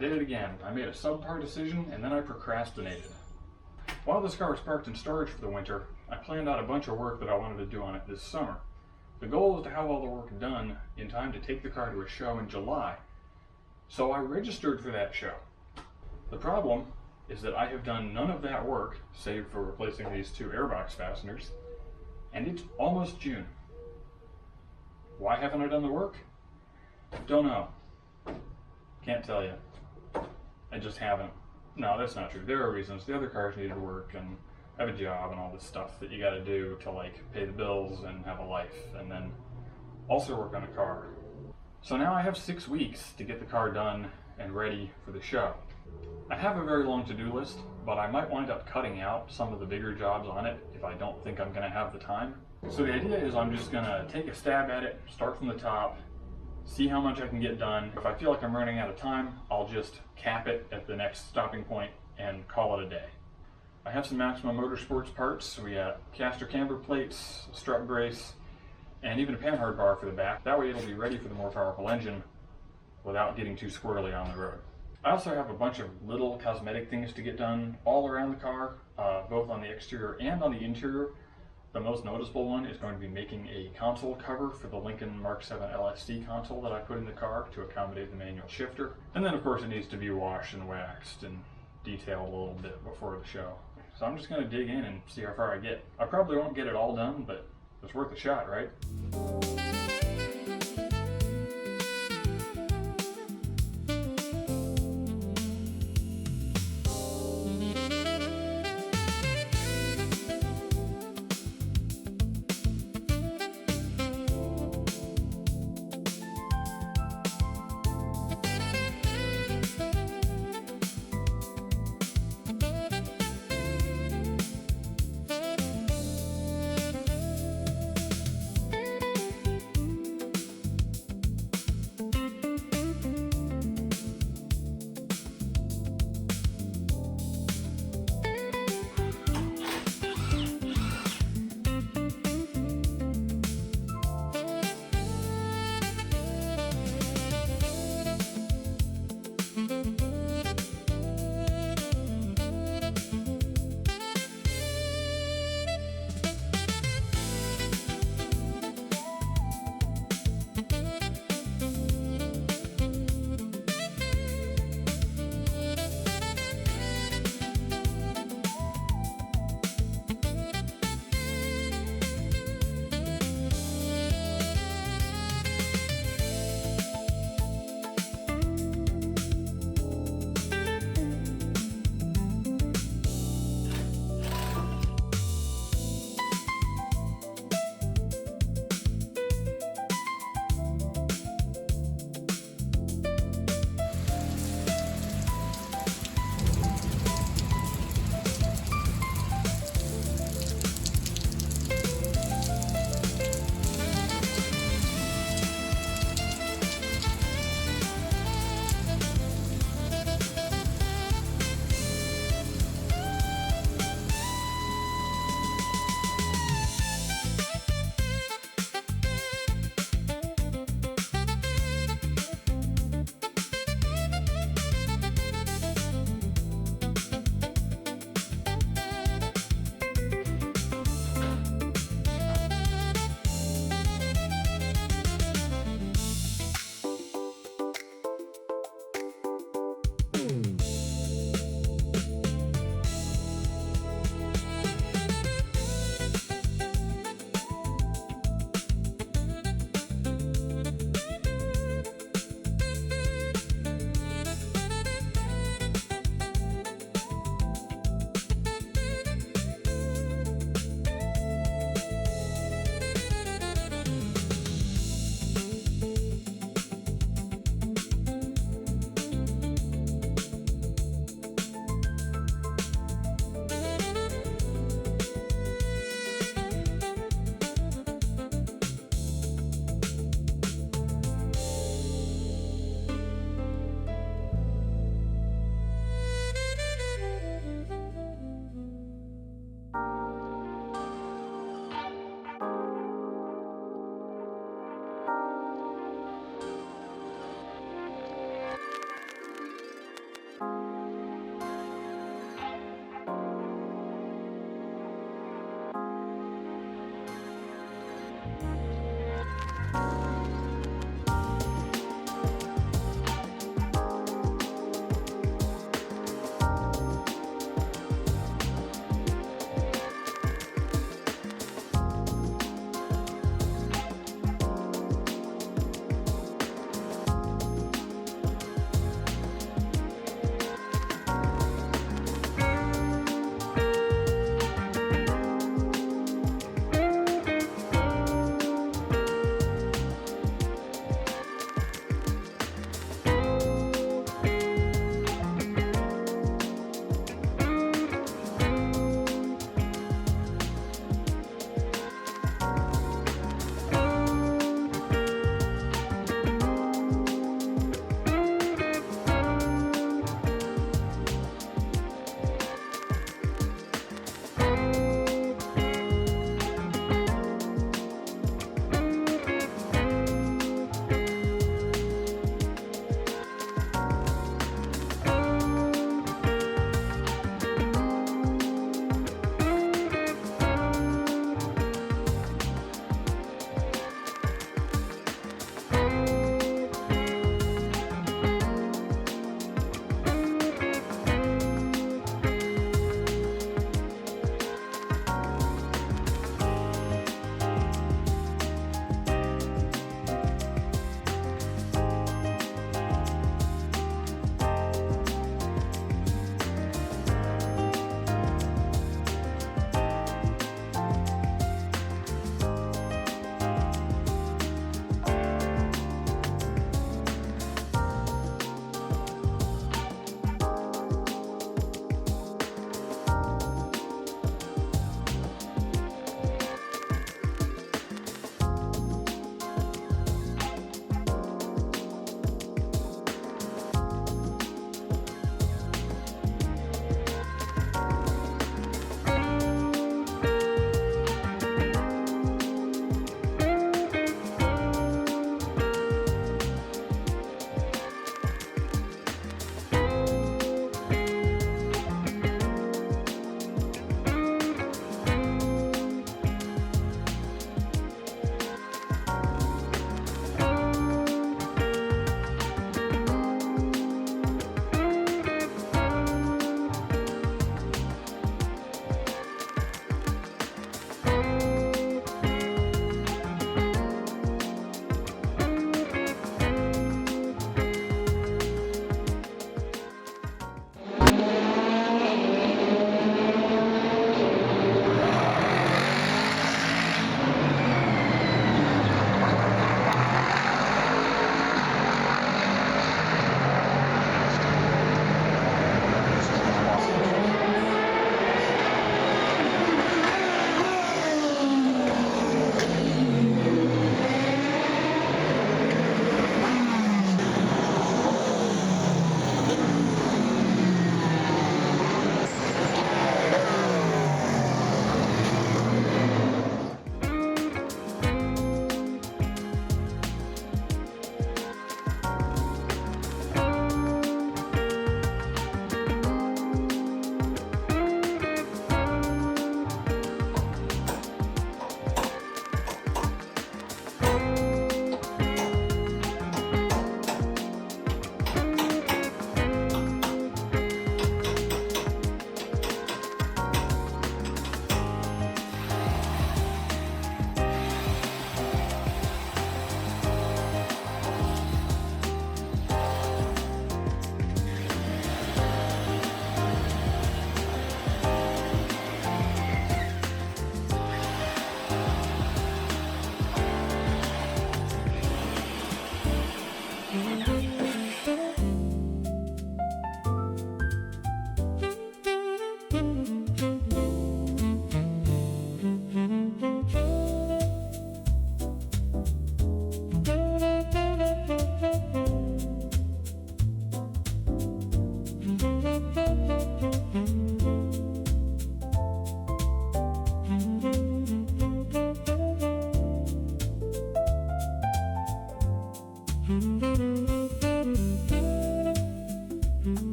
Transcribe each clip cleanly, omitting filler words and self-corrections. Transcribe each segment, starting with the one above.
did it again. I made a subpar decision and then I procrastinated. While this car was parked in storage for the winter, I planned out a bunch of work that I wanted to do on it this summer. The goal was to have all the work done in time to take the car to a show in July. So I registered for that show. The problem is that I have done none of that work, save for replacing these two airbox fasteners, and it's almost June. Why haven't I done the work? Don't know. Can't tell you. I just haven't. No, that's not true. There are reasons. The other cars needed work and have a job and all this stuff that you gotta do to like pay the bills and have a life and then also work on a car. So now I have 6 weeks to get the car done and ready for the show. I have a very long to-do list, but I might wind up cutting out some of the bigger jobs on it if I don't think I'm gonna have the time. So the idea is I'm just gonna take a stab at it, start from the top, see how much I can get done. If I feel like I'm running out of time, I'll just cap it at the next stopping point and call it a day. I have some Maximum Motorsports parts. We got caster camber plates, a strut brace, and even a panhard bar for the back. That way it'll be ready for the more powerful engine without getting too squirrely on the road. I also have a bunch of little cosmetic things to get done all around the car, both on the exterior and on the interior. The most noticeable one is going to be making a console cover for the Lincoln Mark 7 LSD console that I put in the car to accommodate the manual shifter. And then of course it needs to be washed and waxed and detailed a little bit before the show. So I'm just going to dig in and see how far I get. I probably won't get it all done, but it's worth a shot, right?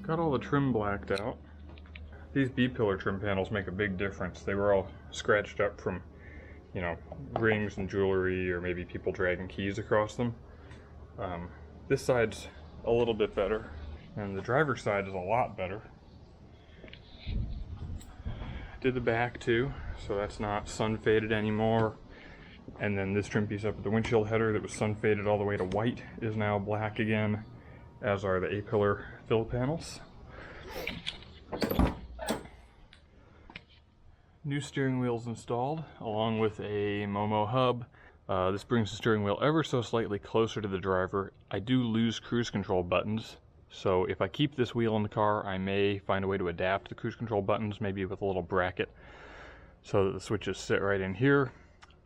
Got all the trim blacked out. These B-pillar trim panels make a big difference. They were all scratched up from, you know, rings and jewelry, or maybe people dragging keys across them. This side's a little bit better, and the driver's side is a lot better. Did the back too, so that's not sun faded anymore. And then this trim piece up at the windshield header that was sun faded all the way to white is now black again, as are the A-pillar fill panels. New steering wheels installed, along with a Momo hub. This brings the steering wheel ever so slightly closer to the driver. I do lose cruise control buttons, so if I keep this wheel in the car, I may find a way to adapt the cruise control buttons, maybe with a little bracket, so that the switches sit right in here.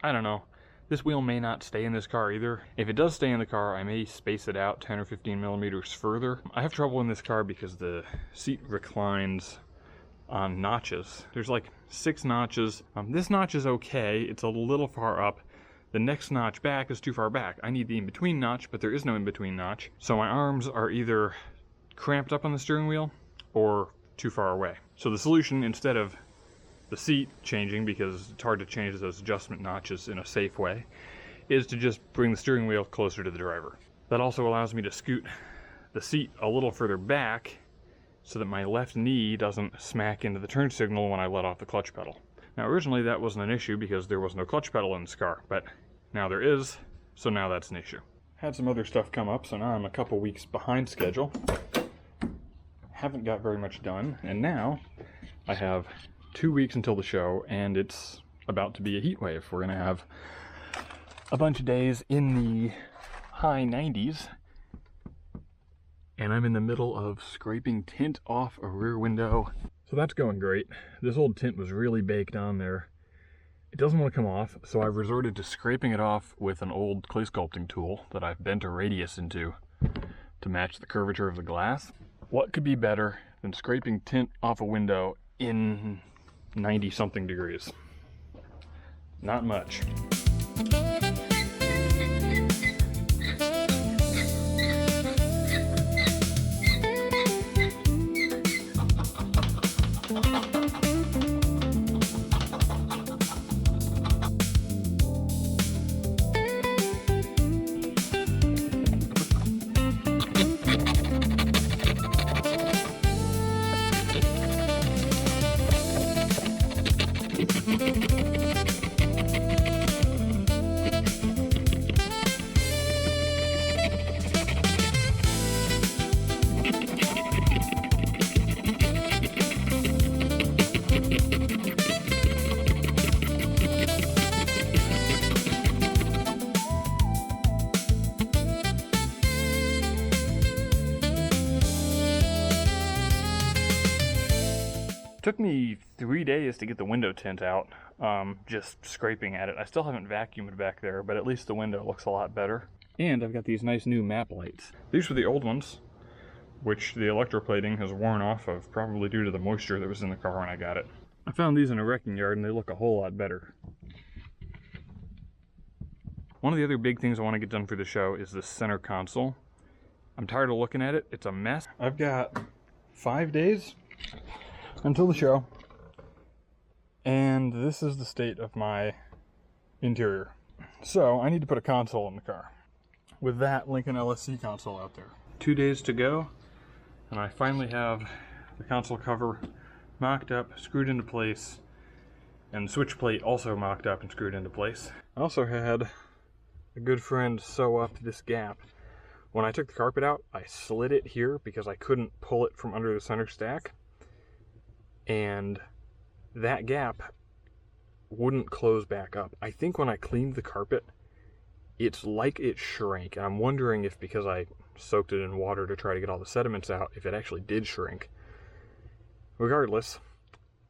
I don't know. This wheel may not stay in this car either. If it does stay in the car, I may space it out 10 or 15 millimeters further. I have trouble in this car because the seat reclines on notches. There's like 6 notches. This notch is okay. It's a little far up. The next notch back is too far back. I need the in-between notch, but there is no in-between notch. So my arms are either cramped up on the steering wheel or too far away. So the solution, instead of the seat changing, because it's hard to change those adjustment notches in a safe way, is to just bring the steering wheel closer to the driver. That also allows me to scoot the seat a little further back so that my left knee doesn't smack into the turn signal when I let off the clutch pedal. Now originally that wasn't an issue because there was no clutch pedal in this car, but now there is, so now that's an issue. Had some other stuff come up, so now I'm a couple weeks behind schedule. Haven't got very much done, and now I have 2 weeks until the show, and it's about to be a heat wave. We're gonna have a bunch of days in the high 90s, and I'm in the middle of scraping tint off a rear window. So that's going great. This old tint was really baked on there. It doesn't want to come off, so I've resorted to scraping it off with an old clay sculpting tool that I've bent a radius into to match the curvature of the glass. What could be better than scraping tint off a window in 90 something degrees. Not much. Took me 3 days to get the window tint out, just scraping at it. I still haven't vacuumed back there, but at least the window looks a lot better. And I've got these nice new map lights. These were the old ones, which the electroplating has worn off of, probably due to the moisture that was in the car when I got it. I found these in a wrecking yard and they look a whole lot better. One of the other big things I want to get done for the show is the center console. I'm tired of looking at it. It's a mess. I've got 5 days until the show, and this is the state of my interior. So I need to put a console in the car with that Lincoln LSC console out there. 2 days to go, and I finally have the console cover mocked up, screwed into place, and the switch plate also mocked up and screwed into place. I also had a good friend sew up this gap. When I took the carpet out, I slid it here because I couldn't pull it from under the center stack, and that gap wouldn't close back up. I think when I cleaned the carpet, it's like it shrank. I'm wondering if, because I soaked it in water to try to get all the sediments out, if it actually did shrink. Regardless,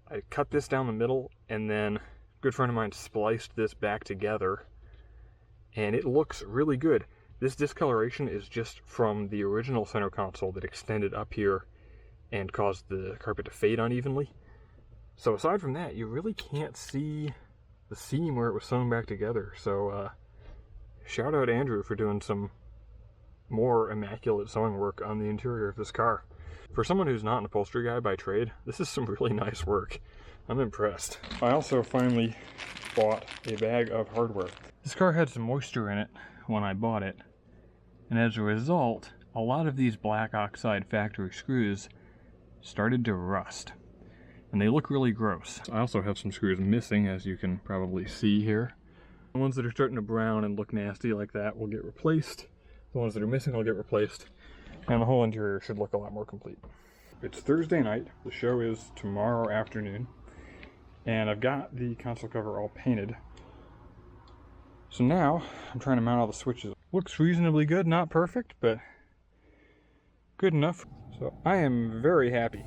I cut this down the middle, and then a good friend of mine spliced this back together, and it looks really good. This discoloration is just from the original center console that extended up here and caused the carpet to fade unevenly. So aside from that, you really can't see the seam where it was sewn back together. So shout out Andrew for doing some more immaculate sewing work on the interior of this car. For someone who's not an upholstery guy by trade, this is some really nice work. I'm impressed. I also finally bought a bag of hardware. This car had some moisture in it when I bought it, and as a result, a lot of these black oxide factory screws started to rust, and they look really gross. I also have some screws missing, as you can probably see here. The ones that are starting to brown and look nasty like that will get replaced. The ones that are missing will get replaced, and the whole interior should look a lot more complete. It's Thursday night. The show is tomorrow afternoon, and I've got the console cover all painted. So now I'm trying to mount all the switches. Looks reasonably good, not perfect, but good enough. So I am very happy.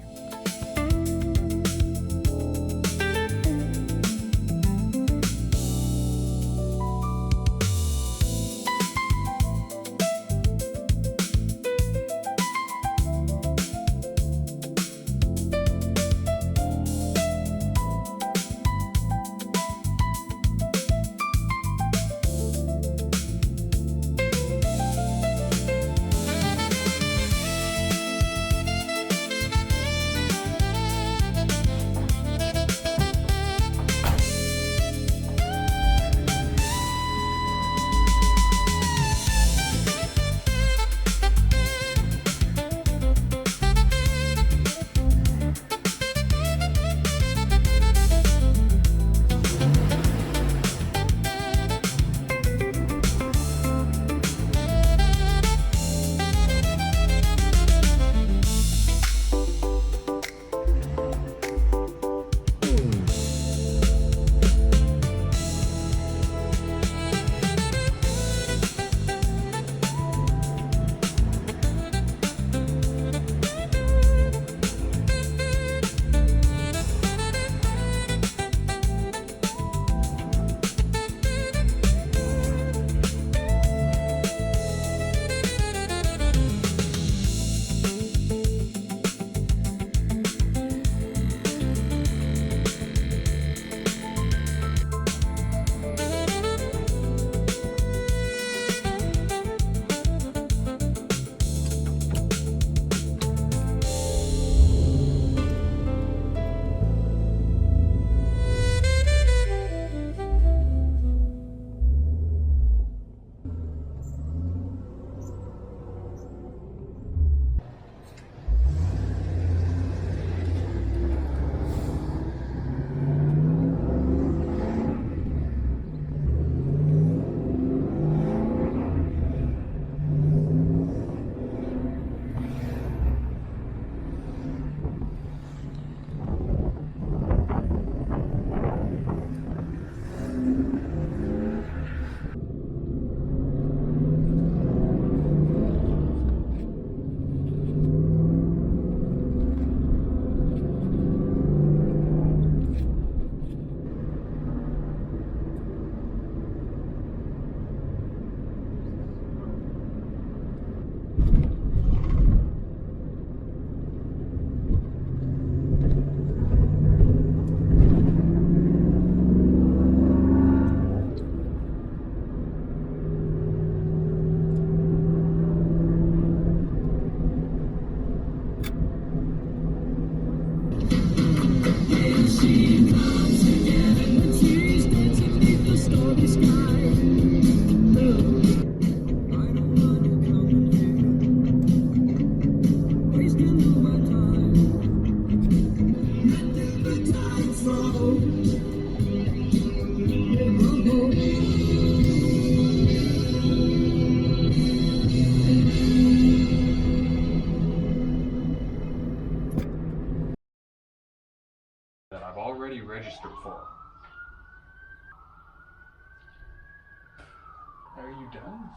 Are you done?